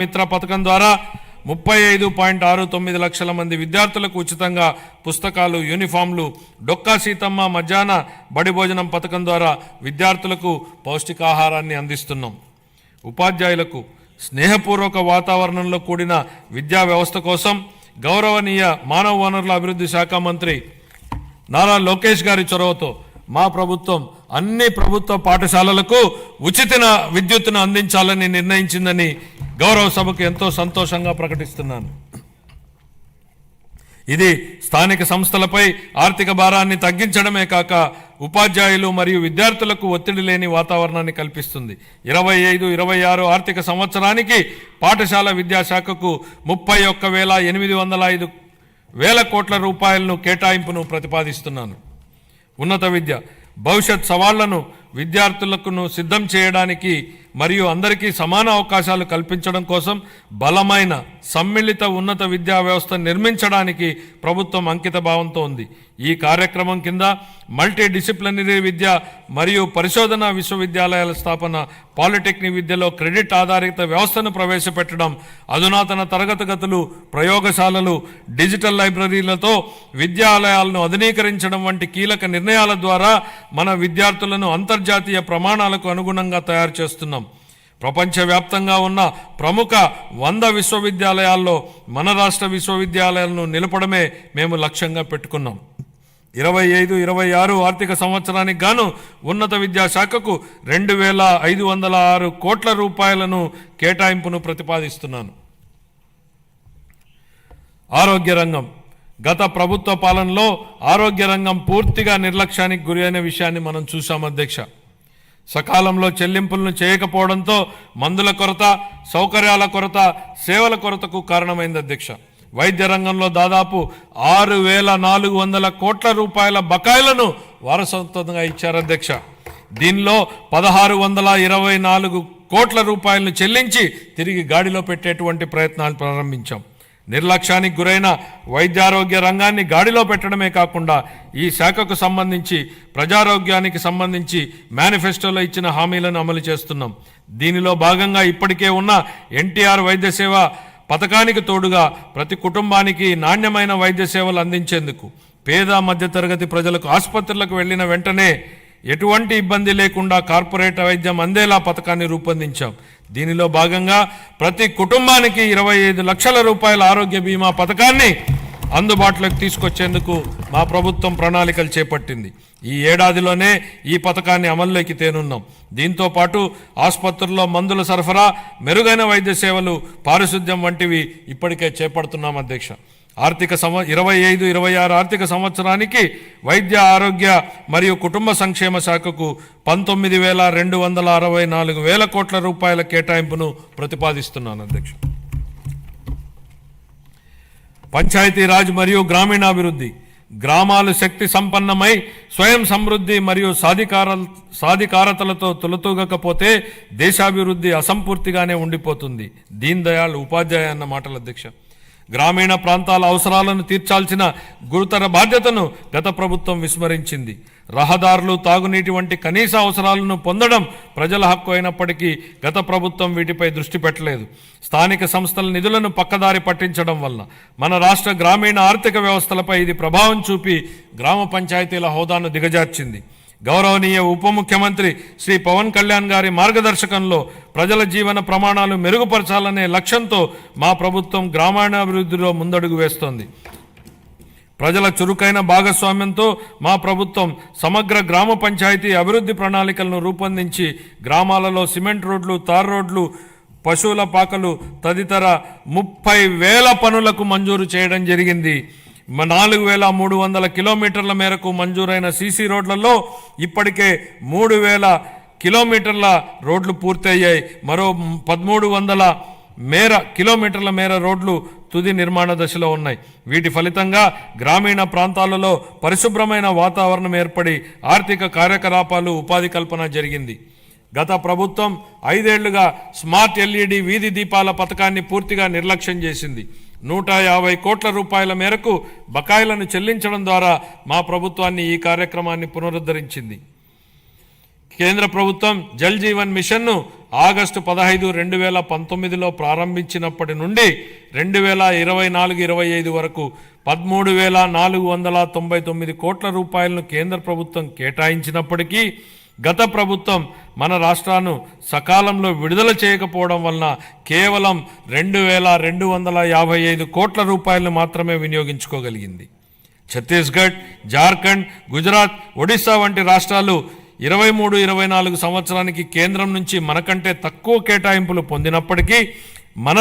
మిత్ర పథకం ద్వారా 35.69 లక్షల మంది విద్యార్థులకు ఉచితంగా పుస్తకాలు, యూనిఫామ్లు, డొక్కా సీతమ్మ మధ్యాహ్న బడి భోజనం పథకం ద్వారా విద్యార్థులకు పౌష్టికాహారాన్ని అందిస్తున్నాం. ఉపాధ్యాయులకు స్నేహపూర్వక వాతావరణంలో కూడిన విద్యా వ్యవస్థ కోసం గౌరవనీయ మానవ వనరుల అభివృద్ధి శాఖ మంత్రి నారా లోకేష్ గారి చొరవతో మా ప్రభుత్వం అన్ని ప్రభుత్వ పాఠశాలలకు ఉచిత విద్యుత్తును అందించాలని నిర్ణయించిందని గౌరవ సభకు ఎంతో సంతోషంగా ప్రకటిస్తున్నాను. ఇది స్థానిక సంస్థలపై ఆర్థిక భారాన్ని తగ్గించడమే కాక ఉపాధ్యాయులు మరియు విద్యార్థులకు ఒత్తిడి లేని వాతావరణాన్ని కల్పిస్తుంది. 25-26 ఆర్థిక సంవత్సరానికి పాఠశాల విద్యాశాఖకు 31,805 వేల కోట్ల రూపాయలను కేటాయింపును ప్రతిపాదిస్తున్నాను. ఉన్నత విద్య భవిష్యత్ సవాళ్లను విద్యార్థులకు సిద్ధం చేయడానికి మరియు అందరికీ సమాన అవకాశాలు కల్పించడం కోసం బలమైన సమ్మిళిత ఉన్నత విద్యా వ్యవస్థ నిర్మించడానికి ప్రభుత్వం అంకిత భావంతో ఉంది. ఈ కార్యక్రమం కింద మల్టీ డిసిప్లినరీ విద్య మరియు పరిశోధన విశ్వవిద్యాలయాల స్థాపన, పాలిటెక్నిక్ విద్యలో క్రెడిట్ ఆధారిత వ్యవస్థను ప్రవేశపెట్టడం, అధునాతన తరగతి గదులు, ప్రయోగశాలలు, డిజిటల్ లైబ్రరీలతో విద్యాలయాలను ఆధునీకరించడం వంటి కీలక నిర్ణయాల ద్వారా మన విద్యార్థులను అంతర్జాతీయ ప్రమాణాలకు అనుగుణంగా తయారు చేస్తున్నాం. ప్రపంచవ్యాప్తంగా ఉన్న ప్రముఖ 100 విశ్వవిద్యాలయాల్లో మన రాష్ట్ర విశ్వవిద్యాలయాలను నిలపడమే మేము లక్ష్యంగా పెట్టుకున్నాం. 25-26 ఆర్థిక సంవత్సరానికి గాను ఉన్నత విద్యాశాఖకు 2,506 కోట్ల రూపాయలను కేటాయింపును ప్రతిపాదిస్తున్నాను. ఆరోగ్య రంగం గత ప్రభుత్వ పాలనలో ఆరోగ్య రంగం పూర్తిగా నిర్లక్ష్యానికి గురి అయిన విషయాన్ని మనం చూసాం అధ్యక్ష. సకాలంలో చెల్లింపులను చేయకపోవడంతో మందుల కొరత, సౌకర్యాల కొరత, సేవల కొరతకు కారణమైంది అధ్యక్ష. వైద్య రంగంలో దాదాపు 6,400 కోట్ల రూపాయల బకాయిలను వారసత్వంగా ఇచ్చారు అధ్యక్ష. దీనిలో 1,624 కోట్ల రూపాయలను చెల్లించి తిరిగి గాడిలో పెట్టేటువంటి ప్రయత్నాలు ప్రారంభించాం. నిర్లక్ష్యానికి గురైన వైద్యారోగ్య రంగాన్ని గాడిలో పెట్టడమే కాకుండా ఈ శాఖకు సంబంధించి ప్రజారోగ్యానికి సంబంధించి మేనిఫెస్టోలో ఇచ్చిన హామీలను అమలు చేస్తున్నాం. దీనిలో భాగంగా ఇప్పటికే ఉన్న ఎన్టీఆర్ వైద్య సేవ పథకానికి తోడుగా ప్రతి కుటుంబానికి నాణ్యమైన వైద్య సేవలు అందించేందుకు పేద మధ్యతరగతి ప్రజలకు ఆసుపత్రులకు వెళ్లిన వెంటనే ఎటువంటి ఇబ్బంది లేకుండా కార్పొరేట్ వైద్యం అందేలా పథకాన్ని రూపొందించాం. దీనిలో భాగంగా ప్రతి కుటుంబానికి 25 లక్షల రూపాయల ఆరోగ్య బీమా పథకాన్ని అందుబాటులోకి తీసుకొచ్చేందుకు మా ప్రభుత్వం ప్రణాళికలు చేపట్టింది. ఈ ఏడాదిలోనే ఈ పథకాన్ని అమల్లోకి తేనున్నాం. దీంతో పాటు ఆసుపత్రుల్లో మందుల సరఫరా, మెరుగైన వైద్య సేవలు, పారిశుద్ధ్యం వంటివి ఇప్పటికే చేపడుతున్నాం అధ్యక్ష. 25-26 ఆర్థిక సంవత్సరానికి వైద్య ఆరోగ్య మరియు కుటుంబ సంక్షేమ శాఖకు 19,264 వేల కోట్ల రూపాయల కేటాయింపును ప్రతిపాదిస్తున్నాను అధ్యక్ష. పంచాయతీరాజ్ మరియు గ్రామీణాభివృద్ధి గ్రామాలు శక్తి సంపన్నమై స్వయం సమృద్ధి మరియు సాధికారతలతో తులతూగకపోతే దేశాభివృద్ధి అసంపూర్తిగానే ఉండిపోతుంది. దీన్ దయాళ్ ఉపాధ్యాయ అన్న మాటలు అధ్యక్ష. గ్రామీణ ప్రాంతాల అవసరాలను తీర్చాల్సిన గురుతర బాధ్యతను గత ప్రభుత్వం విస్మరించింది. రహదారులు, తాగునీటి వంటి కనీస అవసరాలను పొందడం ప్రజల హక్కు అయినప్పటికీ గత ప్రభుత్వం వీటిపై దృష్టి పెట్టలేదు. స్థానిక సంస్థల నిధులను పక్కదారి పట్టించడం వల్ల మన రాష్ట్ర గ్రామీణ ఆర్థిక వ్యవస్థలపై ఇది ప్రభావం చూపి గ్రామ పంచాయతీల హోదాను దిగజార్చింది. గౌరవనీయ ఉప ముఖ్యమంత్రి శ్రీ పవన్ కళ్యాణ్ గారి మార్గదర్శకంలో ప్రజల జీవన ప్రమాణాలు మెరుగుపరచాలనే లక్ష్యంతో మా ప్రభుత్వం గ్రామీణాభివృద్ధిలో ముందడుగు వేస్తోంది. ప్రజల చురుకైన భాగస్వామ్యంతో మా ప్రభుత్వం సమగ్ర గ్రామ పంచాయతీ అభివృద్ధి ప్రణాళికలను రూపొందించి గ్రామాలలో సిమెంట్ రోడ్లు, తార్ రోడ్లు, పశువుల పాకలు తదితర 30,000 పనులకు మంజూరు చేయడం జరిగింది. 4,300 కిలోమీటర్ల మేరకు మంజూరైన సీసీ రోడ్లలో ఇప్పటికే 3,000 కిలోమీటర్ల రోడ్లు పూర్తయ్యాయి. మరో 1,300 కిలోమీటర్ల మేర రోడ్లు తుది నిర్మాణ దశలో ఉన్నాయి. వీటి ఫలితంగా గ్రామీణ ప్రాంతాలలో పరిశుభ్రమైన వాతావరణం ఏర్పడి ఆర్థిక కార్యకలాపాలు, ఉపాధి కల్పన జరిగింది. గత ప్రభుత్వం 5 ఏళ్లుగా స్మార్ట్ ఎల్ఈడి వీధి దీపాల పథకాన్ని పూర్తిగా నిర్లక్ష్యం చేసింది. 150 కోట్ల రూపాయల మేరకు బకాయిలను చెల్లించడం ద్వారా మా ప్రభుత్వాన్ని ఈ కార్యక్రమాన్ని పునరుద్ధరించింది. కేంద్ర ప్రభుత్వం జల్ జీవన్ మిషన్ను ఆగస్టు 15, 2019లో ప్రారంభించినప్పటి నుండి 2024-25 వరకు 13,499 కోట్ల రూపాయలను కేంద్ర ప్రభుత్వం కేటాయించినప్పటికీ గత ప్రభుత్వం మన రాష్ట్రాన్ని సకాలంలో విడుదల చేయకపోవడం వలన కేవలం 2,255 కోట్ల రూపాయలను మాత్రమే వినియోగించుకోగలిగింది. ఛత్తీస్గఢ్, జార్ఖండ్, గుజరాత్, ఒడిశా వంటి రాష్ట్రాలు 23-24 సంవత్సరానికి కేంద్రం నుంచి మనకంటే తక్కువ కేటాయింపులు పొందినప్పటికీ మన